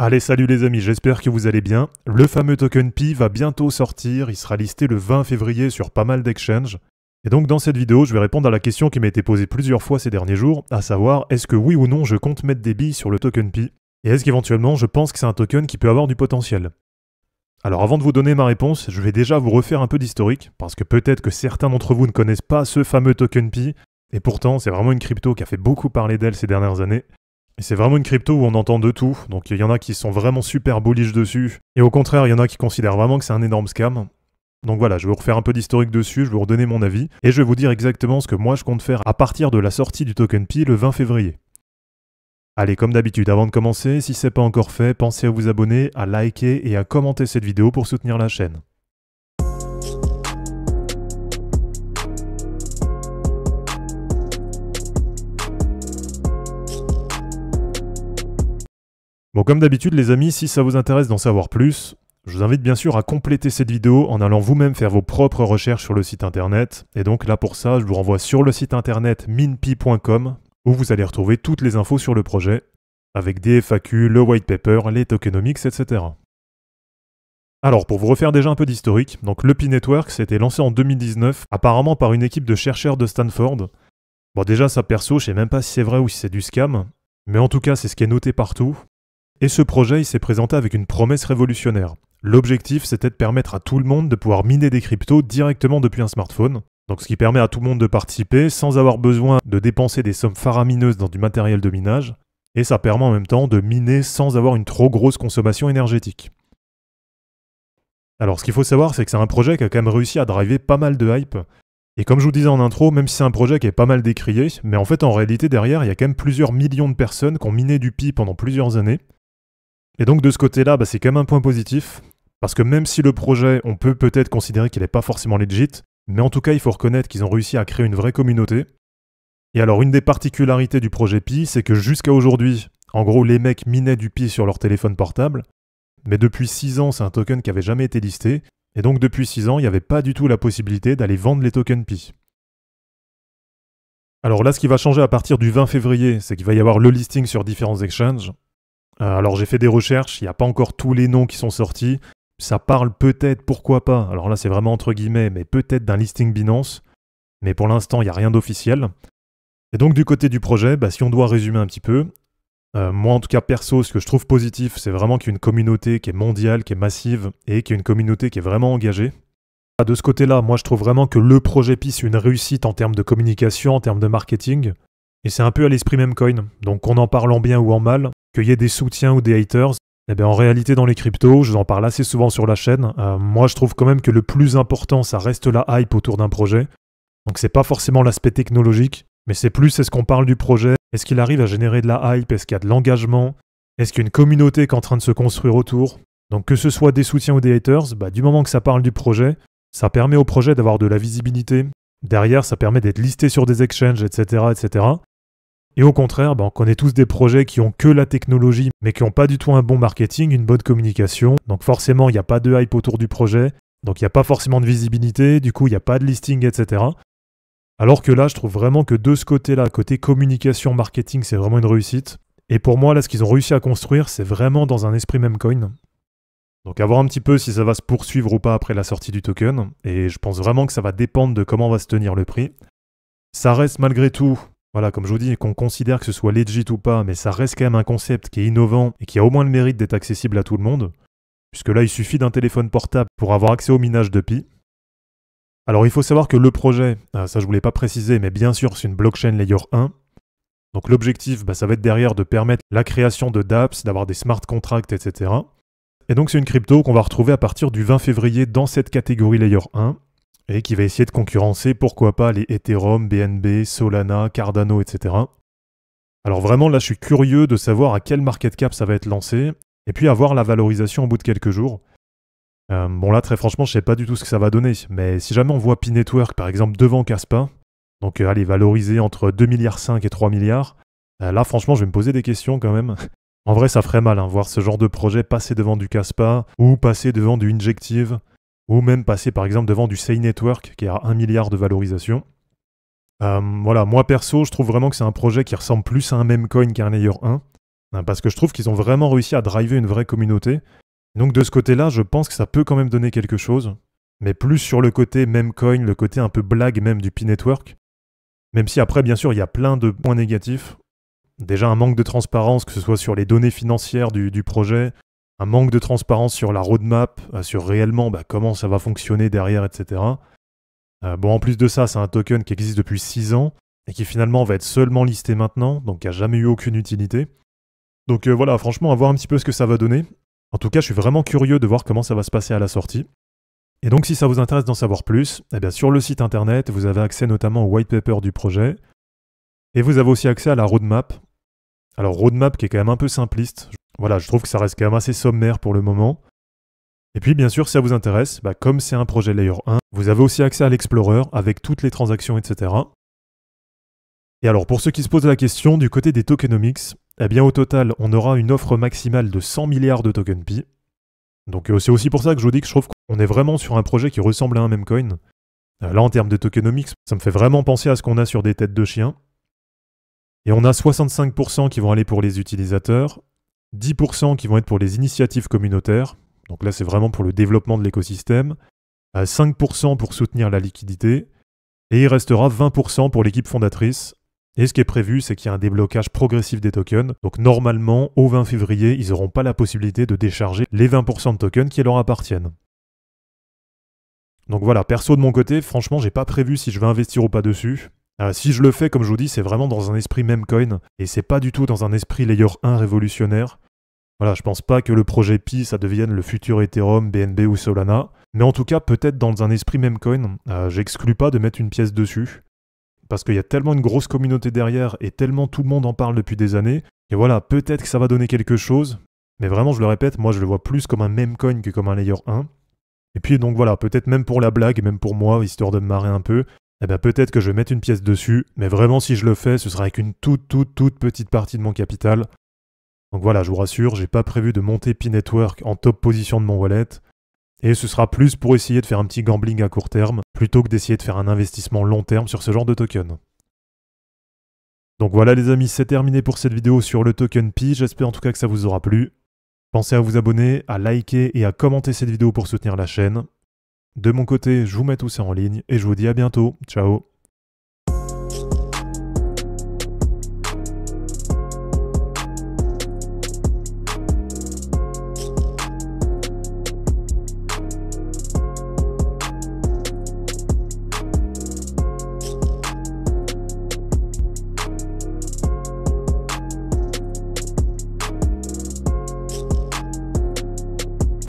Allez, salut les amis, j'espère que vous allez bien. Le fameux token Pi va bientôt sortir, il sera listé le 20 février sur pas mal d'exchanges. Et donc dans cette vidéo, je vais répondre à la question qui m'a été posée plusieurs fois ces derniers jours, à savoir, est-ce que oui ou non je compte mettre des billes sur le token Pi? Et est-ce qu'éventuellement je pense que c'est un token qui peut avoir du potentiel? Alors avant de vous donner ma réponse, je vais déjà vous refaire un peu d'historique, parce que peut-être que certains d'entre vous ne connaissent pas ce fameux token Pi, et pourtant c'est vraiment une crypto qui a fait beaucoup parler d'elle ces dernières années. Et c'est vraiment une crypto où on entend de tout, donc il y en a qui sont vraiment super bullish dessus, et au contraire il y en a qui considèrent vraiment que c'est un énorme scam. Donc voilà, je vais vous refaire un peu d'historique dessus, je vais vous redonner mon avis, et je vais vous dire exactement ce que moi je compte faire à partir de la sortie du token Pi le 20 février. Allez, comme d'habitude, avant de commencer, si c'est pas encore fait, pensez à vous abonner, à liker et à commenter cette vidéo pour soutenir la chaîne. Bon, comme d'habitude les amis, si ça vous intéresse d'en savoir plus, je vous invite bien sûr à compléter cette vidéo en allant vous-même faire vos propres recherches sur le site internet. Et donc là pour ça, je vous renvoie sur le site internet minpi.com où vous allez retrouver toutes les infos sur le projet, avec des FAQ, le white paper, les tokenomics, etc. Alors pour vous refaire déjà un peu d'historique, donc le Pi Network s'était lancé en 2019, apparemment par une équipe de chercheurs de Stanford. Bon déjà ça perso, je sais même pas si c'est vrai ou si c'est du scam, mais en tout cas c'est ce qui est noté partout. Et ce projet, il s'est présenté avec une promesse révolutionnaire. L'objectif, c'était de permettre à tout le monde de pouvoir miner des cryptos directement depuis un smartphone. Donc ce qui permet à tout le monde de participer sans avoir besoin de dépenser des sommes faramineuses dans du matériel de minage. Et ça permet en même temps de miner sans avoir une trop grosse consommation énergétique. Alors ce qu'il faut savoir, c'est que c'est un projet qui a quand même réussi à driver pas mal de hype. Et comme je vous disais en intro, même si c'est un projet qui est pas mal décrié, mais en fait en réalité derrière, il y a quand même plusieurs millions de personnes qui ont miné du Pi pendant plusieurs années. Et donc de ce côté-là, c'est quand même un point positif, parce que même si le projet, on peut peut-être considérer qu'il n'est pas forcément legit, mais en tout cas il faut reconnaître qu'ils ont réussi à créer une vraie communauté. Et alors une des particularités du projet Pi, c'est que jusqu'à aujourd'hui, en gros les mecs minaient du Pi sur leur téléphone portable, mais depuis 6 ans c'est un token qui n'avait jamais été listé, et donc depuis 6 ans il n'y avait pas du tout la possibilité d'aller vendre les tokens Pi. Alors là ce qui va changer à partir du 20 février, c'est qu'il va y avoir le listing sur différents exchanges. Alors j'ai fait des recherches, il n'y a pas encore tous les noms qui sont sortis. Ça parle peut-être, pourquoi pas, alors là c'est vraiment entre guillemets, mais peut-être d'un listing Binance. Mais pour l'instant, il n'y a rien d'officiel. Et donc du côté du projet, si on doit résumer un petit peu, moi en tout cas perso, ce que je trouve positif, c'est vraiment qu'il y a une communauté qui est mondiale, qui est massive, et qu'il y a une communauté qui est vraiment engagée. De ce côté-là, moi je trouve vraiment que le projet Pi c'est une réussite en termes de communication, en termes de marketing. Et c'est un peu à l'esprit Memcoin, donc en parlant bien ou en mal, qu'il y ait des soutiens ou des haters, en réalité dans les cryptos, je vous en parle assez souvent sur la chaîne, moi je trouve quand même que le plus important ça reste la hype autour d'un projet. Donc c'est pas forcément l'aspect technologique, mais c'est plus est-ce qu'on parle du projet, est-ce qu'il arrive à générer de la hype, est-ce qu'il y a de l'engagement, est-ce qu'il y a une communauté qui est en train de se construire autour. Donc que ce soit des soutiens ou des haters, du moment que ça parle du projet, ça permet au projet d'avoir de la visibilité. Derrière, ça permet d'être listé sur des exchanges, etc. etc. Et au contraire, on connaît tous des projets qui ont que la technologie, mais qui n'ont pas du tout un bon marketing, une bonne communication. Donc forcément, il n'y a pas de hype autour du projet, donc il n'y a pas forcément de visibilité, du coup, il n'y a pas de listing, etc. Alors que là, je trouve vraiment que de ce côté-là, côté communication, marketing, c'est vraiment une réussite. Et pour moi, là, ce qu'ils ont réussi à construire, c'est vraiment dans un esprit Memcoin. Donc à voir un petit peu si ça va se poursuivre ou pas après la sortie du token, et je pense vraiment que ça va dépendre de comment va se tenir le prix. Ça reste malgré tout... Voilà, comme je vous dis, qu'on considère que ce soit legit ou pas, mais ça reste quand même un concept qui est innovant et qui a au moins le mérite d'être accessible à tout le monde, puisque là, il suffit d'un téléphone portable pour avoir accès au minage de Pi. Alors, il faut savoir que le projet, ça je voulais pas préciser, mais bien sûr, c'est une blockchain layer 1. Donc l'objectif, ça va être derrière de permettre la création de dApps, d'avoir des smart contracts, etc. Et donc c'est une crypto qu'on va retrouver à partir du 20 février dans cette catégorie layer 1. Et qui va essayer de concurrencer, pourquoi pas, les Ethereum, BNB, Solana, Cardano, etc. Alors vraiment, là, je suis curieux de savoir à quel market cap ça va être lancé, et puis avoir la valorisation au bout de quelques jours. Bon là, très franchement, je sais pas du tout ce que ça va donner, mais si jamais on voit Pi Network, par exemple, devant Kaspa, donc allez, valorisé entre 2,5 milliards et 3 milliards, là, franchement, je vais me poser des questions quand même. En vrai, ça ferait mal, voir ce genre de projet passer devant du Kaspa, ou passer devant du Injective, ou même passer par exemple devant du Sei Network qui a 1 milliard de valorisation. Voilà, moi perso, je trouve vraiment que c'est un projet qui ressemble plus à un Memcoin qu'à un Layer 1. Parce que je trouve qu'ils ont vraiment réussi à driver une vraie communauté. Donc de ce côté-là, je pense que ça peut quand même donner quelque chose. Mais plus sur le côté meme coin, le côté un peu blague même du P-Network. Même si après, bien sûr, il y a plein de points négatifs. Déjà un manque de transparence, que ce soit sur les données financières du projet, un manque de transparence sur la roadmap, sur réellement comment ça va fonctionner derrière, etc. Bon, en plus de ça, c'est un token qui existe depuis 6 ans et qui finalement va être seulement listé maintenant, donc qui n'a jamais eu aucune utilité. Donc voilà, franchement, à voir un petit peu ce que ça va donner. En tout cas, je suis vraiment curieux de voir comment ça va se passer à la sortie. Et donc, si ça vous intéresse d'en savoir plus, eh bien, sur le site internet, vous avez accès notamment au white paper du projet. Et vous avez aussi accès à la roadmap. Alors, roadmap qui est quand même un peu simpliste. Voilà, je trouve que ça reste quand même assez sommaire pour le moment. Et puis, bien sûr, si ça vous intéresse, comme c'est un projet Layer 1, vous avez aussi accès à l'Explorer avec toutes les transactions, etc. Et alors, pour ceux qui se posent la question, du côté des tokenomics, eh bien, au total, on aura une offre maximale de 100 milliards de token Pi. Donc, c'est aussi pour ça que je vous dis que je trouve qu'on est vraiment sur un projet qui ressemble à un meme coin. Là, en termes de tokenomics, ça me fait vraiment penser à ce qu'on a sur des têtes de chiens. Et on a 65% qui vont aller pour les utilisateurs, 10% qui vont être pour les initiatives communautaires. Donc là, c'est vraiment pour le développement de l'écosystème. 5% pour soutenir la liquidité. Et il restera 20% pour l'équipe fondatrice. Et ce qui est prévu, c'est qu'il y a un déblocage progressif des tokens. Donc normalement, au 20 février, ils n'auront pas la possibilité de décharger les 20% de tokens qui leur appartiennent. Donc voilà, perso de mon côté, franchement, j'ai pas prévu si je vais investir ou pas dessus. Si je le fais, comme je vous dis, c'est vraiment dans un esprit meme coin. Et c'est pas du tout dans un esprit Layer 1 révolutionnaire. Voilà, je pense pas que le projet Pi, ça devienne le futur Ethereum, BNB ou Solana. Mais en tout cas, peut-être dans un esprit meme coin, j'exclus pas de mettre une pièce dessus. Parce qu'il y a tellement une grosse communauté derrière et tellement tout le monde en parle depuis des années. Et voilà, peut-être que ça va donner quelque chose. Mais vraiment, je le répète, moi je le vois plus comme un meme coin que comme un Layer 1. Et puis donc voilà, peut-être même pour la blague, même pour moi, histoire de me marrer un peu, peut-être que je vais mettre une pièce dessus. Mais vraiment, si je le fais, ce sera avec une toute petite partie de mon capital. Donc voilà, je vous rassure, j'ai pas prévu de monter P-Network en top position de mon wallet. Et ce sera plus pour essayer de faire un petit gambling à court terme, plutôt que d'essayer de faire un investissement long terme sur ce genre de token. Donc voilà les amis, c'est terminé pour cette vidéo sur le token Pi, j'espère en tout cas que ça vous aura plu. Pensez à vous abonner, à liker et à commenter cette vidéo pour soutenir la chaîne. De mon côté, je vous mets tout ça en ligne et je vous dis à bientôt. Ciao.